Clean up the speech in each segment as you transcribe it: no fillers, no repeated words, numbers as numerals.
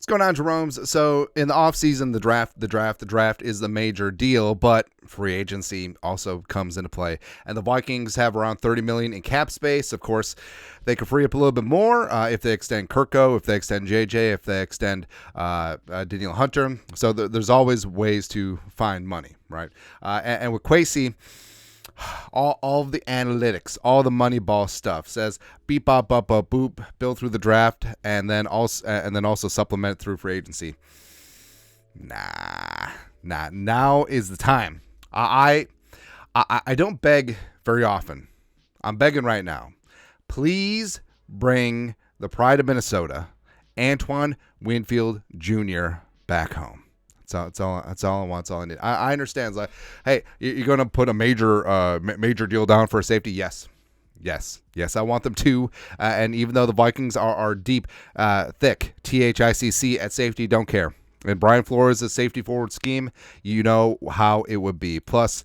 What's going on, Jerome's? So in the offseason, the draft is the major deal, but free agency also comes into play. And the Vikings have around $30 million in cap space. Of course, they could free up a little bit more if they extend Kirko, if they extend JJ, if they extend Daniel Hunter. So there's always ways to find money, right? And with Kwesi, all of the analytics, all the money ball stuff says beep bop bop bop boop, build through the draft, and then also supplement through free agency. Nah. Now is the time. I don't beg very often. I'm begging right now. Please bring the pride of Minnesota, Antoine Winfield Jr. back home. That's all I want. That's all I need. I understand. It's like, hey, you're going to put a major deal down for a safety? Yes, I want them to. And even though the Vikings are deep, thick, THICC at safety, don't care. And Brian Flores' safety forward scheme, you know how it would be. Plus,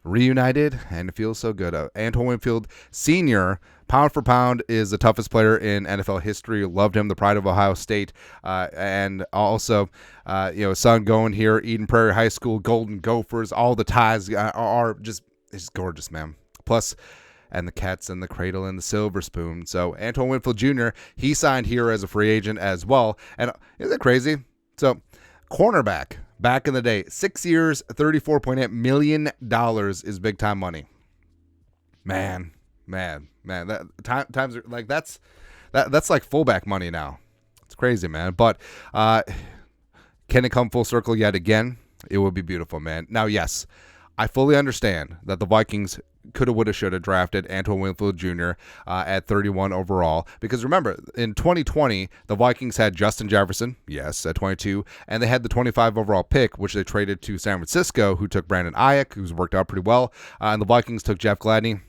reunited, and it feels so good. Antoine Winfield Sr., pound for pound, is the toughest player in NFL history. Loved him, the pride of Ohio State. And also, son going here, Eden Prairie High School, Golden Gophers, all the ties are just, it's gorgeous, man. Plus, and the Cats and the Cradle and the Silver Spoon. So, Antoine Winfield Jr., he signed here as a free agent as well. And isn't it crazy? So, cornerback, back in the day, 6 years, $34.8 million is big time money. Man, that times are like that's like fullback money now. It's crazy, man. But can it come full circle yet again? It would be beautiful, man. Now, yes, I fully understand that the Vikings coulda, woulda, shoulda drafted Antoine Winfield Jr. At 31 overall. Because remember, in 2020, the Vikings had Justin Jefferson, yes, at 22, and they had the 25 overall pick, which they traded to San Francisco, who took Brandon Ayuk, who's worked out pretty well, and the Vikings took Jeff Gladney.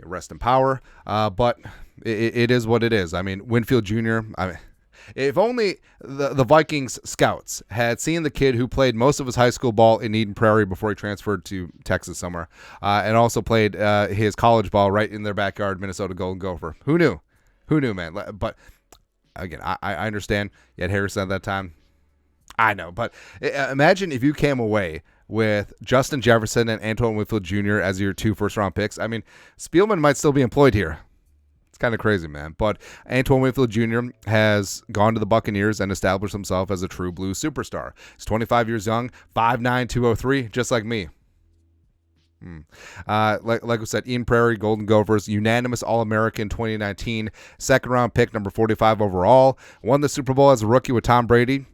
Rest in power. But it is what it is. I mean, Winfield Jr., if only the Vikings scouts had seen the kid who played most of his high school ball in Eden Prairie before he transferred to Texas somewhere, and also played his college ball right in their backyard, Minnesota Golden Gopher. Who knew, man? But again, I understand. You had Harrison at that time. I know, but imagine if you came away with Justin Jefferson and Antoine Winfield Jr. as your 2 first-round picks. I mean, Spielman might still be employed here. It's kind of crazy, man. But Antoine Winfield Jr. has gone to the Buccaneers and established himself as a true blue superstar. He's 25 years young, 5'9", 203, just like me. Like we said, Eden Prairie, Golden Gophers, unanimous All-American 2019, second-round pick, number 45 overall. Won the Super Bowl as a rookie with Tom Brady.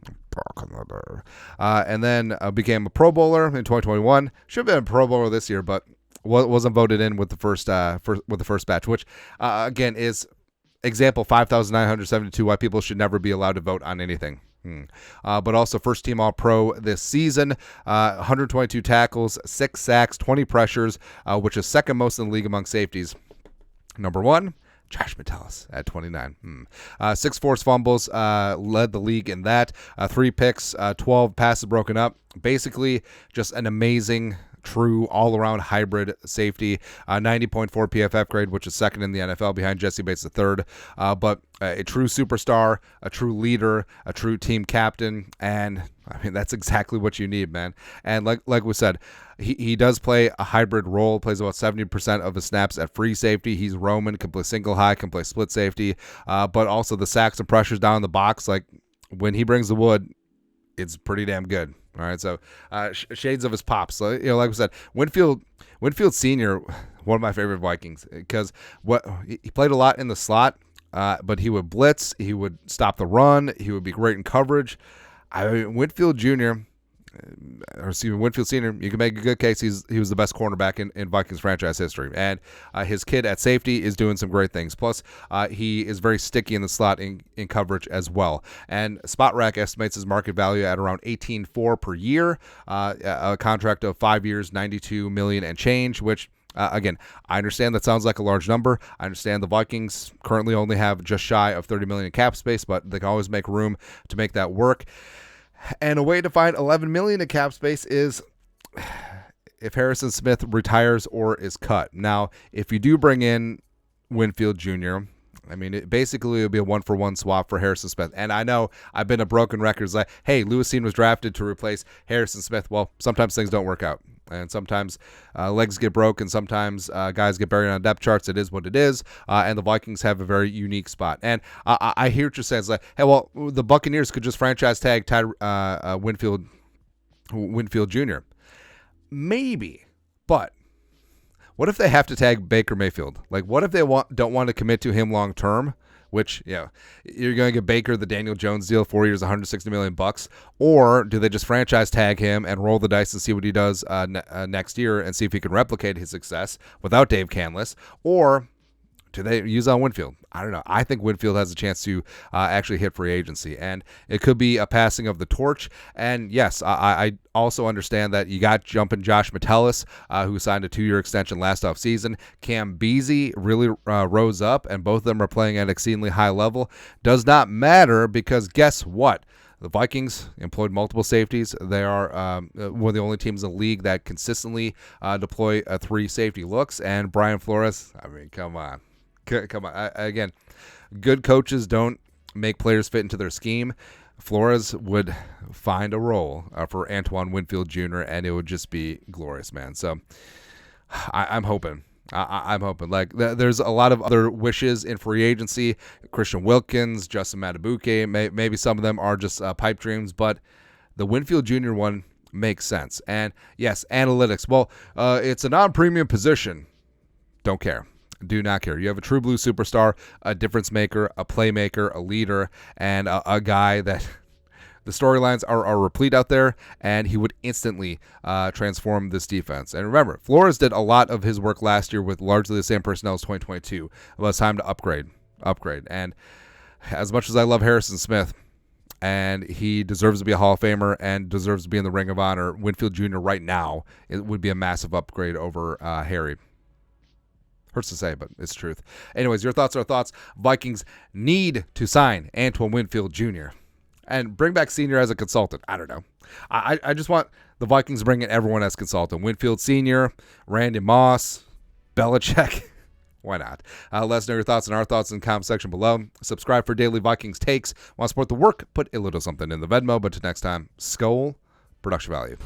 And then became a Pro Bowler in 2021. Should have been a Pro Bowler this year, but wasn't voted in with the first batch, which again is example 5,972 why people should never be allowed to vote on anything. But also first team All-Pro this season, 122 tackles, 6 sacks, 20 pressures, which is second most in the league among safeties. Number 1, Josh Metellus at 29. 6 forced fumbles, led the league in that. 3 picks, 12 passes broken up. Basically, just an amazing, true all-around hybrid safety. 90.4 PFF grade, which is second in the NFL behind Jesse Bates III. But a true superstar, a true leader, a true team captain, and I mean that's exactly what you need, man. And like we said, he does play a hybrid role. Plays about 70% of his snaps at free safety. He's Roman, can play single high, can play split safety, but also the sacks and pressures down in the box. Like when he brings the wood, it's pretty damn good. All right, so shades of his pops. So, like we said, Winfield Sr., one of my favorite Vikings, because he played a lot in the slot, but he would blitz, he would stop the run, he would be great in coverage. Winfield Jr., Winfield Sr., you can make a good case he was the best cornerback in Vikings franchise history. And his kid at safety is doing some great things. Plus, he is very sticky in the slot in coverage as well. And Spot Rack estimates his market value at around $18.4 per year, a contract of 5 years, $92 million and change, which again, I understand that sounds like a large number. I understand the Vikings currently only have just shy of $30 million in cap space, but they can always make room to make that work. And a way to find $11 million in cap space is if Harrison Smith retires or is cut. Now, if you do bring in Winfield Jr., I mean, basically, it would be a one-for-one swap for Harrison Smith. And I know I've been a broken record. It's like, hey, Lewis Cine was drafted to replace Harrison Smith. Well, sometimes things don't work out. And sometimes legs get broken. Sometimes guys get buried on depth charts. It is what it is. And the Vikings have a very unique spot. And I hear what you're saying. It's like, hey, well, the Buccaneers could just franchise tag Winfield Jr. Maybe. But what if they have to tag Baker Mayfield? Like, what if they don't want to commit to him long term? Which, you're going to get Baker the Daniel Jones deal, 4 years, $160 million bucks, or do they just franchise tag him and roll the dice and see what he does next year and see if he can replicate his success without Dave Canlis, or do they use on Winfield? I don't know. I think Winfield has a chance to actually hit free agency, and it could be a passing of the torch. And yes, I also understand that you got jumping Josh Metellus, who signed a 2-year extension last offseason. Cam Beasley really rose up, and both of them are playing at an exceedingly high level. Does not matter, because guess what? The Vikings employed multiple safeties. They are one of the only teams in the league that consistently deploy 3 safety looks. And Brian Flores, I mean, come on. Again, good coaches don't make players fit into their scheme. Flores would find a role for Antoine Winfield Jr., and it would just be glorious, man. So I'm hoping. I'm hoping. Like, there's a lot of other wishes in free agency. Christian Wilkins, Justin Matabuke, maybe some of them are just pipe dreams, but the Winfield Jr. one makes sense. And yes, analytics. Well, it's a non-premium position. Don't care. Do not care. You have a true blue superstar, a difference maker, a playmaker, a leader, and a guy that the storylines are replete out there, and he would instantly transform this defense. And remember, Flores did a lot of his work last year with largely the same personnel as 2022. Well, it's time to upgrade. And as much as I love Harrison Smith, and he deserves to be a Hall of Famer and deserves to be in the Ring of Honor, Winfield Jr. right now, it would be a massive upgrade over Harry. Hurts to say, but it's the truth. Anyways, your thoughts are thoughts. Vikings need to sign Antoine Winfield Jr. and bring back Senior as a consultant. I don't know. I just want the Vikings bringing everyone as consultant. Winfield Senior, Randy Moss, Belichick. Why not? Let us know your thoughts and our thoughts in the comment section below. Subscribe for daily Vikings takes. Want to support the work? Put a little something in the Venmo. But till next time, Skol, production value.